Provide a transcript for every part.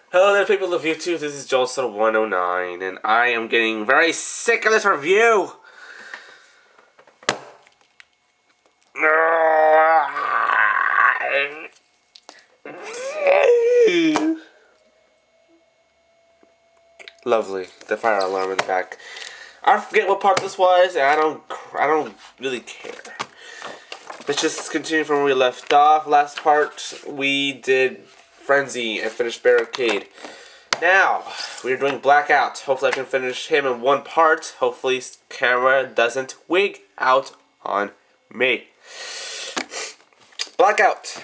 Hello there, people of YouTube. This is Joelson109, and I am getting very sick of this review. Lovely, the fire alarm in the back. I forget what part this was, and I don't really care. Let's just continue from where we left off. Last part, we did Frenzy and finished Barricade. Now, we're doing Blackout. Hopefully I can finish him in one part. Hopefully camera doesn't wig out on me. Blackout.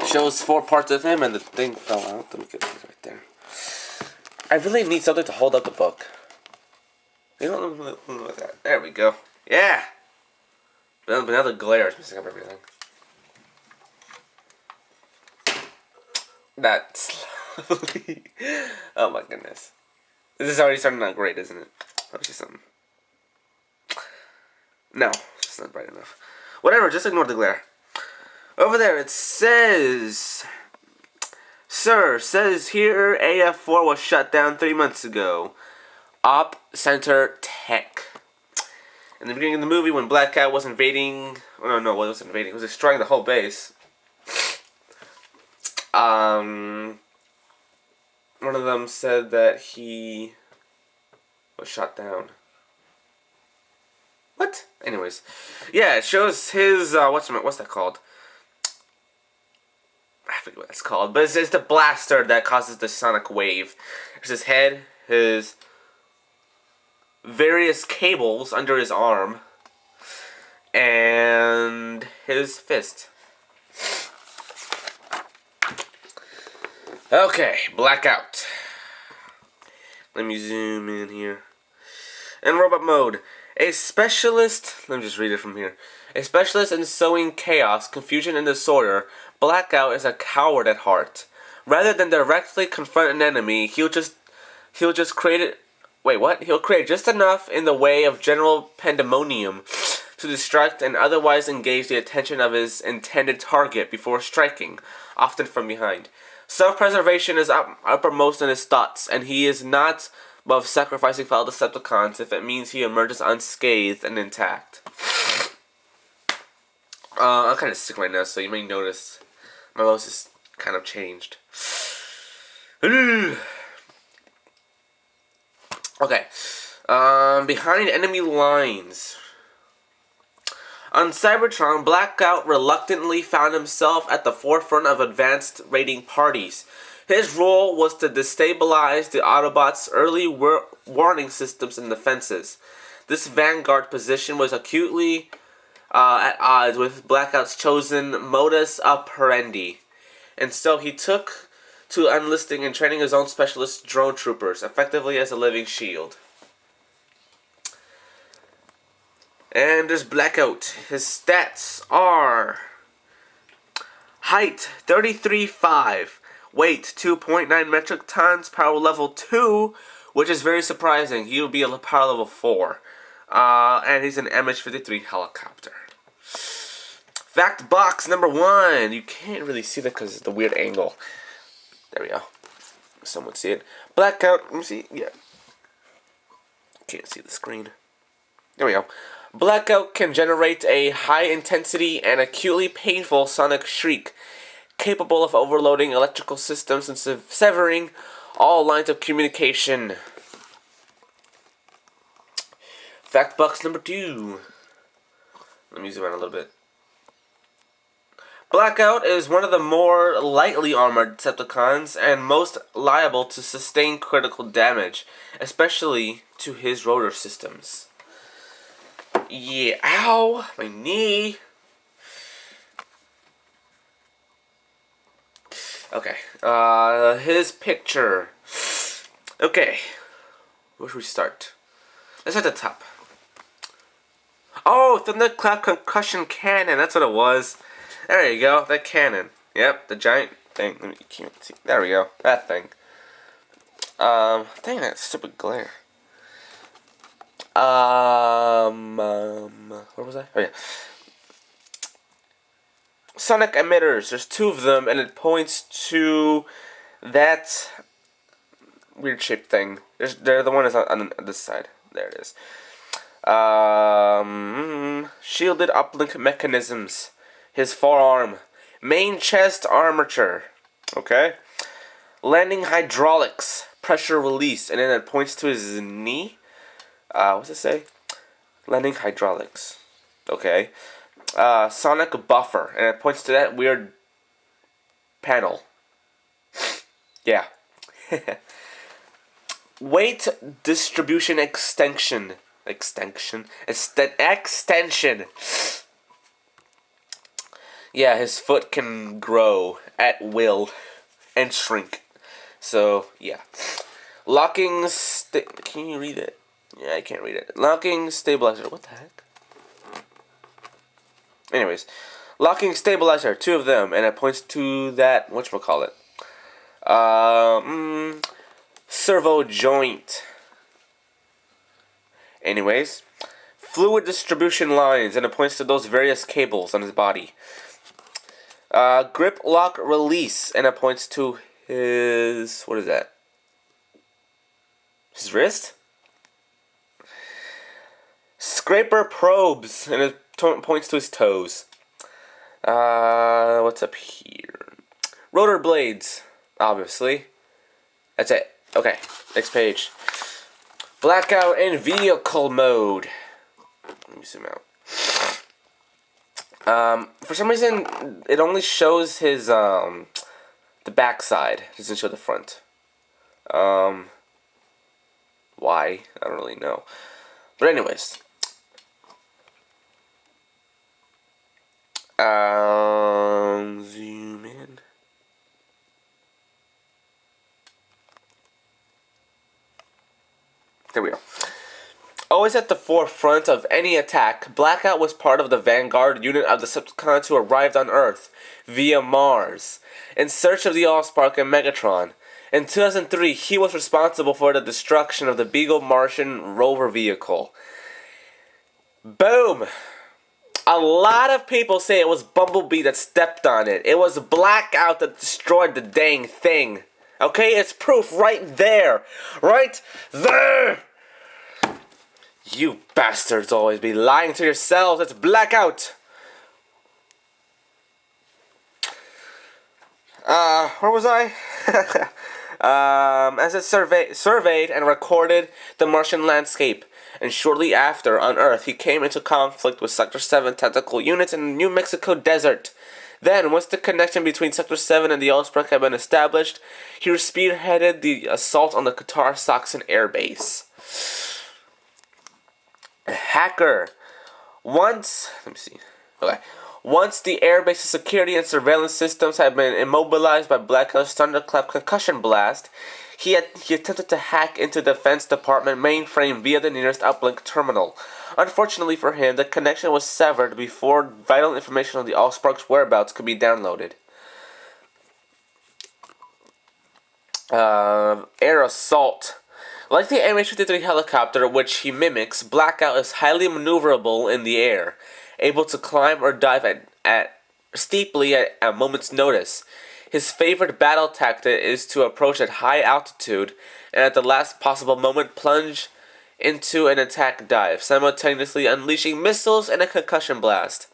Shows 4 parts of him and the thing fell out. Let me get this right there. I really need something to hold up the book. You don't know what that. There we go. Yeah! But now the glare is messing up everything. That slowly. Oh my goodness. This is already starting out great, isn't it? Let me see something. No, it's not bright enough. Whatever, just ignore the glare. Over there it says... Sir, says here AF4 was shut down 3 months ago. Op Center Tech. In the beginning of the movie, when Black Cat was invading... Oh, no, it wasn't invading. It was destroying the whole base. One of them said that he was shot down. What? Anyways. Yeah, it shows his... what's that called? I forget what it's called. But it's the blaster that causes the sonic wave. There's his head, his... various cables under his arm, and his fist. Okay, Blackout. Let me zoom in here. In robot mode, a specialist, let me just read it from here. A specialist in sowing chaos, confusion, and disorder, Blackout is a coward at heart. Rather than directly confront an enemy, he'll just create it. Wait, what? He'll create just enough in the way of general pandemonium to distract and otherwise engage the attention of his intended target before striking, often from behind. Self-preservation is uppermost in his thoughts, and he is not above sacrificing fellow Decepticons if it means he emerges unscathed and intact. I'm kind of sick right now, so you may notice my voice is kind of changed. Okay, behind enemy lines. On Cybertron, Blackout reluctantly found himself at the forefront of advanced raiding parties. His role was to destabilize the Autobots' early warning systems and defenses. This vanguard position was acutely at odds with Blackout's chosen modus operandi, and so he took to enlisting and training his own specialist drone troopers, effectively as a living shield. And there's Blackout. His stats are height 33.5, weight 2.9 metric tons, power level 2, which is very surprising. He would be a power level 4. And he's an MH-53 helicopter. Fact box number 1. You can't really see that because it's the weird angle. There we go. Someone see it. Blackout. Let me see. Yeah. Can't see the screen. There we go. Blackout can generate a high-intensity and acutely painful sonic shriek, capable of overloading electrical systems and severing all lines of communication. Fact box number 2. Let me zoom out a little bit. Blackout is one of the more lightly armored Decepticons and most liable to sustain critical damage, especially to his rotor systems. Yeah, ow, my knee. Okay, his picture. Okay, where should we start? Let's start at the top. Oh, Thunderclap concussion cannon, that's what it was. There you go, that cannon. Yep, the giant thing. Let me can't see. There we go, that thing. Dang, that stupid glare. Where was I? Oh yeah. Sonic emitters. There's 2 of them, and it points to that weird shaped thing. They're the one that's on this side. There it is. Shielded uplink mechanisms. His forearm. Main chest armature. Okay. Landing hydraulics. Pressure release. And then it points to his knee. What's it say? Landing hydraulics. Okay. Sonic buffer. And it points to that weird panel. Yeah. Weight distribution extension. Extension. Yeah, his foot can grow at will and shrink. So, yeah. Can you read it? Yeah, I can't read it. Locking stabilizer. What the heck? Anyways. Locking stabilizer. 2 of them. And it points to that, whatchamacallit. Servo joint. Anyways. Fluid distribution lines. And it points to those various cables on his body. Grip lock release. And it points to his... What is that? His wrist? Scraper probes. And it points to his toes. What's up here? Rotor blades. Obviously. That's it. Okay. Next page. Blackout in vehicle mode. Let me zoom out. For some reason, it only shows his, the backside. It doesn't show the front. Why? I don't really know. But anyways. Zoom in. There we go. Always at the forefront of any attack, Blackout was part of the vanguard unit of the Decepticons who arrived on Earth via Mars in search of the Allspark and Megatron. In 2003, he was responsible for the destruction of the Beagle Martian rover vehicle. Boom! A lot of people say it was Bumblebee that stepped on it. It was Blackout that destroyed the dang thing. Okay, it's proof right there. Right there! You bastards always be lying to yourselves. It's Blackout. Where was I? As it surveyed and recorded the Martian landscape. And shortly after, on Earth, he came into conflict with Sector 7 tactical units in the New Mexico desert. Then, once the connection between Sector 7 and the Allspark had been established, he spearheaded the assault on the Qatar Saxon Air Base. Hacker. Once the airbase's security and surveillance systems had been immobilized by Blackout's thunderclap concussion blast, he attempted to hack into the Defense Department mainframe via the nearest uplink terminal. Unfortunately for him, the connection was severed before vital information on the Allspark's whereabouts could be downloaded. Air assault. Like the MH-53 helicopter, which he mimics, Blackout is highly maneuverable in the air, able to climb or dive steeply at a moment's notice. His favorite battle tactic is to approach at high altitude and at the last possible moment plunge into an attack dive, simultaneously unleashing missiles and a concussion blast.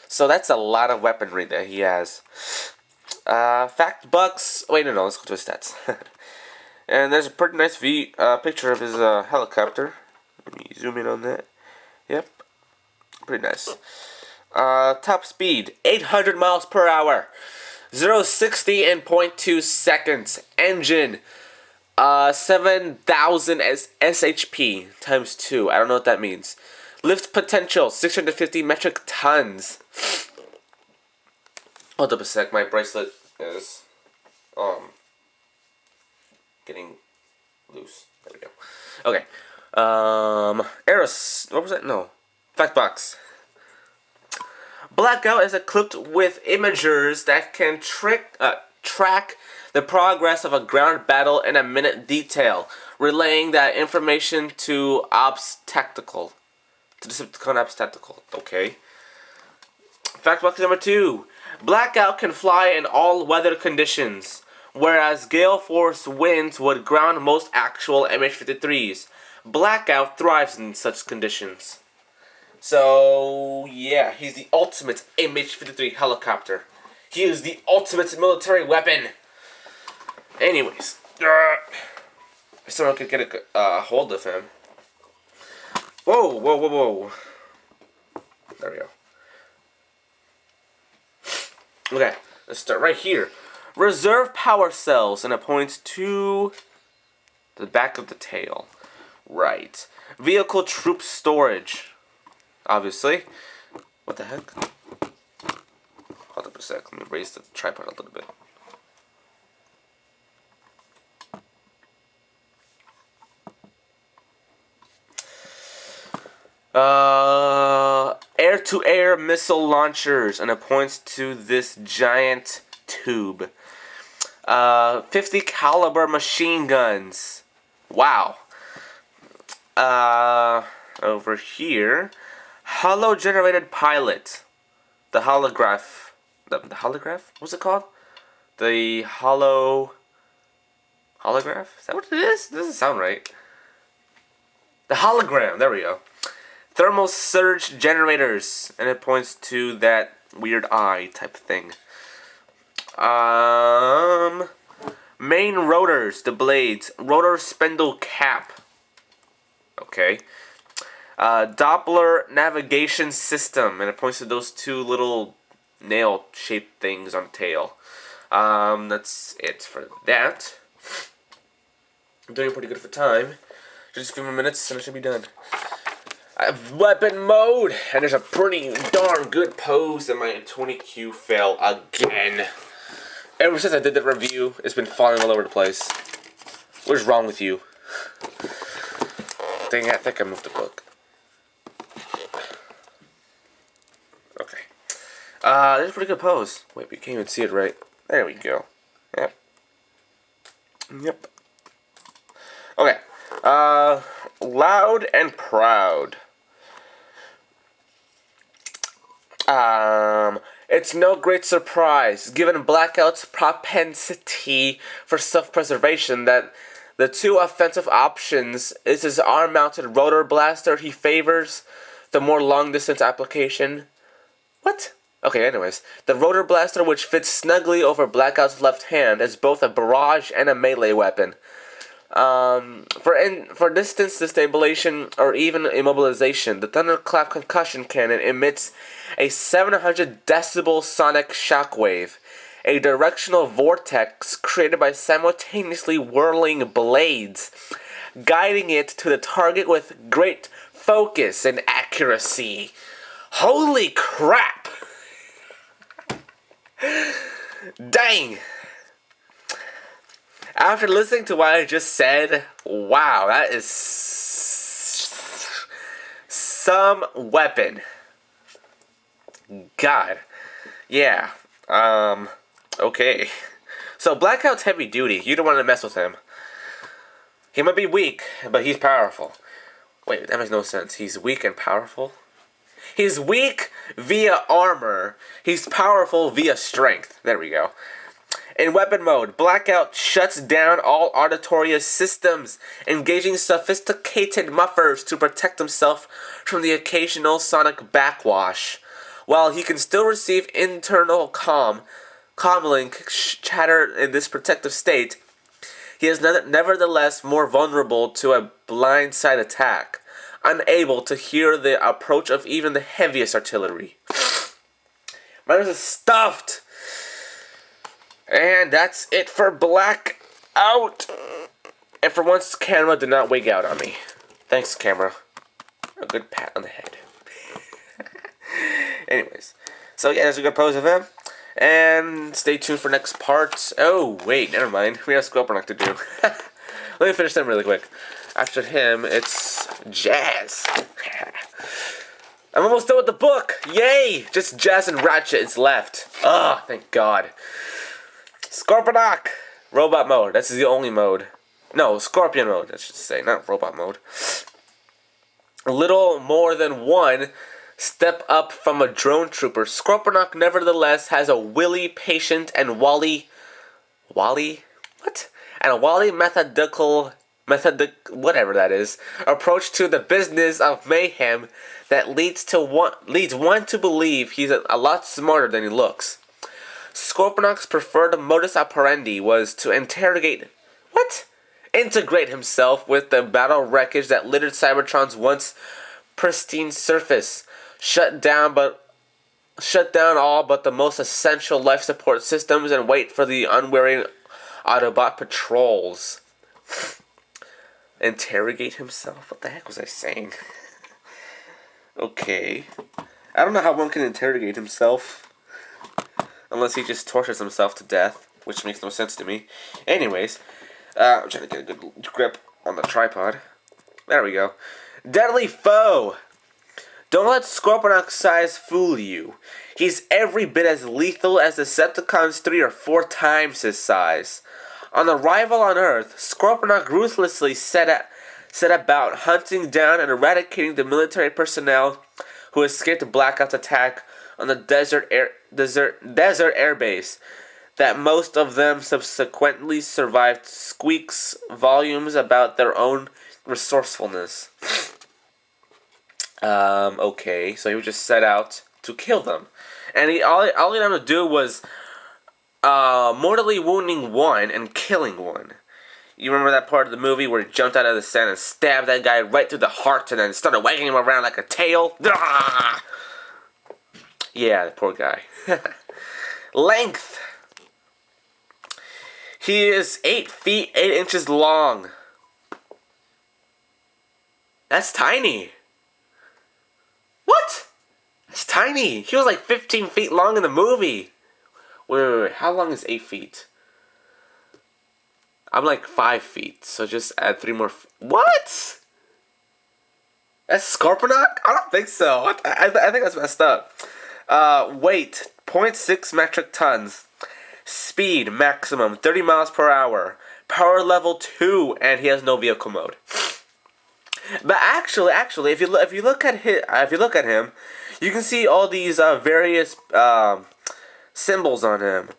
So that's a lot of weaponry that he has. Fact bucks. Wait, no, let's go to his stats. And there's a pretty nice picture of his helicopter. Let me zoom in on that. Yep, pretty nice. Top speed 800 miles per hour. 0-60 in 0.2 seconds. Engine 7,000 SHP times 2. I don't know what that means. Lift potential 650 metric tons. Hold up a sec. My bracelet is getting loose. There we go. Okay. What was that? No. Fact box. Blackout is equipped with imagers that can track the progress of a ground battle in a minute detail, relaying that information to Ops Tactical. To Decepticon Ops Tactical. Okay. Fact box number 2. Blackout can fly in all weather conditions. whereas Gale Force winds would ground most actual MH-53s. Blackout thrives in such conditions. So, yeah, he's the ultimate MH-53 helicopter. He is the ultimate military weapon. Anyways, I still could get a hold of him. Whoa, whoa, whoa, whoa. There we go. Okay, let's start right here. Reserve power cells, and it points to the back of the tail. Right. Vehicle troop storage. Obviously. What the heck? Hold up a sec. Let me raise the tripod a little bit. Air-to-air missile launchers, and it points to this giant tube. 50 caliber machine guns. Wow. Over here, hollow generated pilot. The holograph. The holograph? What's it called? The holograph? Is that what it is? It doesn't sound right. The hologram. There we go. Thermal surge generators, and it points to that weird eye type thing. Main rotors, the blades, rotor spindle cap. Okay. Doppler navigation system, and it points to those two little nail-shaped things on the tail. That's it for that. I'm doing pretty good for time. Just a few more minutes and I should be done. I have weapon mode, and there's a pretty darn good pose that my 20Q fail again. Ever since I did the review, it's been falling all over the place. What is wrong with you? Dang it, I think I moved the book. Okay. There's a pretty good pose. Wait, we can't even see it right. There we go. Yep. Yep. Okay. Loud and proud. It's no great surprise, given Blackout's propensity for self-preservation, that the two offensive options is his arm-mounted rotor blaster he favors, the more long-distance application. What? Okay, anyways. The rotor blaster, which fits snugly over Blackout's left hand, is both a barrage and a melee weapon. For distance destabilization or even immobilization, the Thunderclap concussion cannon emits a 700 decibel sonic shockwave, a directional vortex created by simultaneously whirling blades, guiding it to the target with great focus and accuracy. Holy crap! Dang! After listening to what I just said, wow, that is some weapon. God. Yeah. Okay. So Blackout's heavy duty. You don't want to mess with him. He might be weak, but he's powerful. Wait, that makes no sense. He's weak and powerful? He's weak via armor. He's powerful via strength. There we go. In weapon mode, Blackout shuts down all Auditoria's systems, engaging sophisticated muffers to protect himself from the occasional sonic backwash. While he can still receive internal comlink chatter in this protective state, he is nevertheless more vulnerable to a blindside attack, unable to hear the approach of even the heaviest artillery. Mine is stuffed! And that's it for Blackout. And for once, camera did not wig out on me. Thanks, camera. A good pat on the head. Anyways. So yeah, there's a good pose of him. And stay tuned for next part. Oh, wait, never mind. We have Scorponok to do. Let me finish them really quick. After him, it's Jazz. I'm almost done with the book. Yay! Just Jazz and Ratchet is left. Ah, thank God. Scorponok! Robot mode. That's the only mode. No, Scorpion mode, I should say. Not robot mode. A little more than one step up from a drone trooper, Scorponok nevertheless has a willy, patient, and Wally? What? And a Wally whatever that is, approach to the business of mayhem that leads one to believe he's a lot smarter than he looks. Scorponok's preferred modus operandi was to integrate himself with the battle wreckage that littered Cybertron's once pristine surface, shut down all but the most essential life support systems, and wait for the unwary Autobot patrols. Interrogate himself? What the heck was I saying? Okay. I don't know how one can interrogate himself. Unless he just tortures himself to death, which makes no sense to me. Anyways, I'm trying to get a good grip on the tripod. There we go. Deadly foe! Don't let Scorponok's size fool you. He's every bit as lethal as Decepticon's 3 or 4 times his size. On arrival on Earth, Scorponok ruthlessly set about hunting down and eradicating the military personnel who escaped the Blackout's attack on the desert air base. That most of them subsequently survived squeaks volumes about their own resourcefulness. Okay, so he would just set out to kill them, and all he had to do was mortally wounding one and killing one. You remember that part of the movie where he jumped out of the sand and stabbed that guy right through the heart and then started wagging him around like a tail? Yeah, the poor guy. Length. He is 8 feet 8 inches long. That's tiny. What? That's tiny. He was like 15 feet long in the movie. Wait. How long is 8 feet? I'm like 5 feet, so just add 3 more. What? That's Scorponok? I don't think so. I think that's messed up. Weight, 0.6 metric tons. Speed, maximum 30 miles per hour. Power level 2, and he has no vehicle mode. But actually, if you look at him, you can see all these various symbols on him.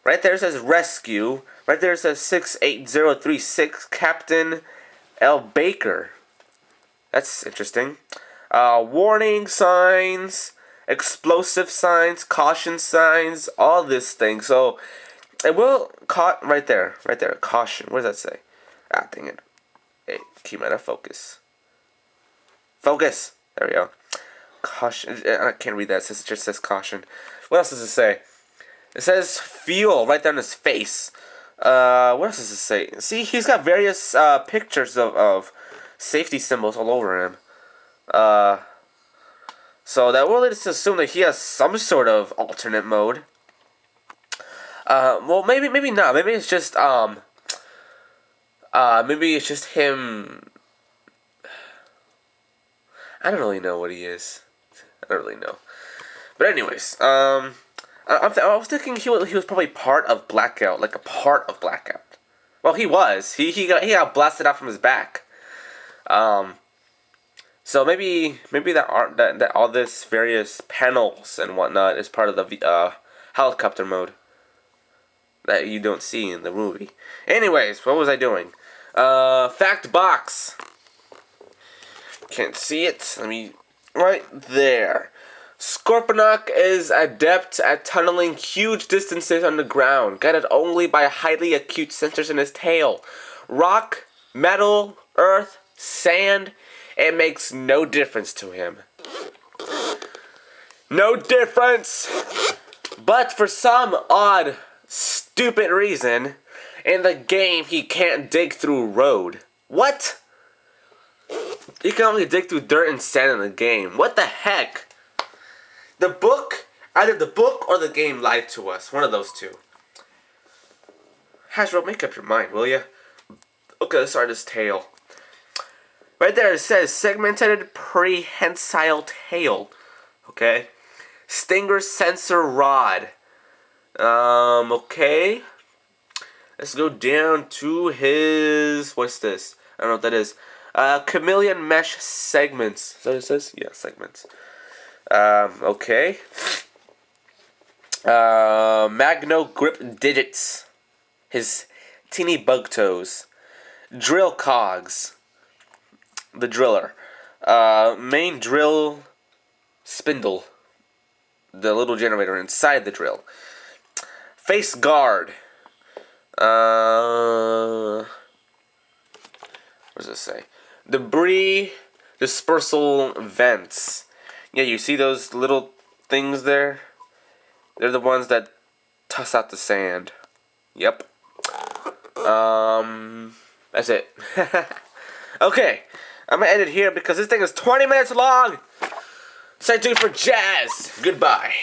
Right there it says rescue. Right there it says 68036 Captain L. Baker. That's interesting. Warning signs, explosive signs, caution signs, all this thing. So it will right there, caution. What does that say? Ah, dang it. Hey, keep out of focus. Focus. There we go. Caution. I can't read that. It just says caution. What else does it say? It says fuel right there in his face. What else does it say? See, he's got various pictures of safety symbols all over him. So that will lead us to assume that he has some sort of alternate mode. Well, maybe not. Maybe it's just him. I don't really know what he is. I don't really know. But anyways, I was thinking he was probably part of Blackout, like a part of Blackout. Well, he was. He got blasted out from his back. So maybe that all this various panels and whatnot is part of the helicopter mode that you don't see in the movie. Anyways, what was I doing? Fact box. Can't see it. Right there. Scorponok is adept at tunneling huge distances underground, guided only by highly acute sensors in his tail. Rock, metal, earth, sand, it makes no difference to him. No difference! But for some odd, stupid reason, in the game he can't dig through road. What? You can only dig through dirt and sand in the game. What the heck? Either the book or the game lied to us. One of those two. Hasbro, make up your mind, will ya? Okay, let's start his tail. Right there it says segmented prehensile tail. Okay. Stinger sensor rod. Okay. Let's go down to his... What's this? I don't know what that is. Chameleon mesh segments. Is that what it says? Yeah, segments. Okay. Magno grip digits. his teeny bug toes. Drill cogs. The driller. Main drill spindle. The little generator inside the drill. Face guard. What does this say? Debris dispersal vents. Yeah, you see those little things there? They're the ones that toss out the sand. Yep. That's it. Okay, I'm gonna end it here because this thing is 20 minutes long. Stay tuned for Jazz. Goodbye.